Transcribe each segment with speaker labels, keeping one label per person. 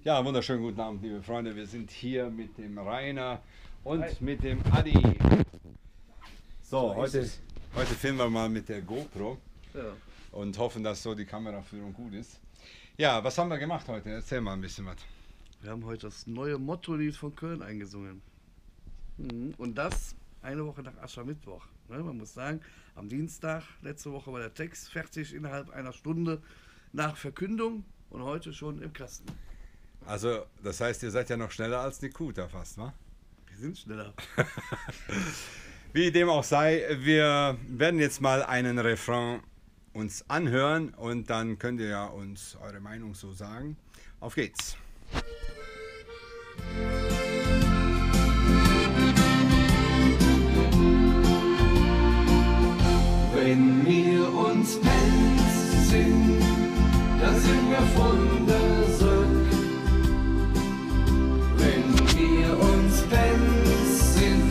Speaker 1: Ja, wunderschönen guten Abend, liebe Freunde. Wir sind hier mit dem Rainer und mit dem Adi. So, heute filmen wir mal mit der GoPro und hoffen, dass so die Kameraführung gut ist. Ja, was haben wir gemacht heute? Erzähl mal ein bisschen was.
Speaker 2: Wir haben heute das neue Motto-Lied von Köln eingesungen. Und das eine Woche nach Aschermittwoch. Man muss sagen, am Dienstag, letzte Woche war der Text fertig innerhalb einer Stunde nach Verkündung und heute schon im Kasten.
Speaker 1: Also, das heißt, ihr seid ja noch schneller als die Kuh da fast, wa?
Speaker 2: Wir sind schneller.
Speaker 1: Wie dem auch sei, wir werden jetzt mal einen Refrain uns anhören und dann könnt ihr ja uns eure Meinung so sagen. Auf geht's!
Speaker 3: Wenn wir uns Pens sind, dann sind wir von der Söck. Wenn wir uns Pens sind,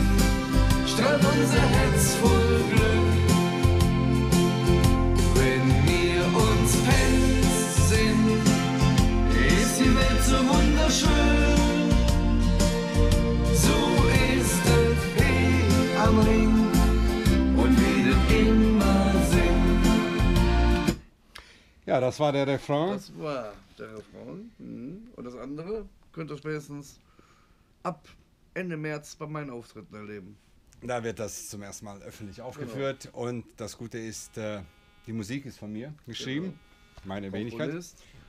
Speaker 3: strahlt unser Herz voll Glück. Wenn wir uns Pens sind, ist die Welt so wunderschön. So ist es hier am Ring.
Speaker 1: Ja, das war der Refrain.
Speaker 2: Das war der Refrain. Und das andere könnt ihr spätestens ab Ende März bei meinen Auftritten erleben.
Speaker 1: Da wird das zum ersten Mal öffentlich aufgeführt. Genau. Und das Gute ist, die Musik ist von mir geschrieben. Genau. Meine Wenigkeit.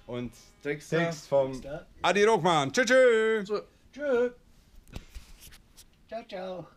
Speaker 1: Und Text vom Adi Rockmann. Tschüss.
Speaker 4: Tschüss. Ciao, ciao.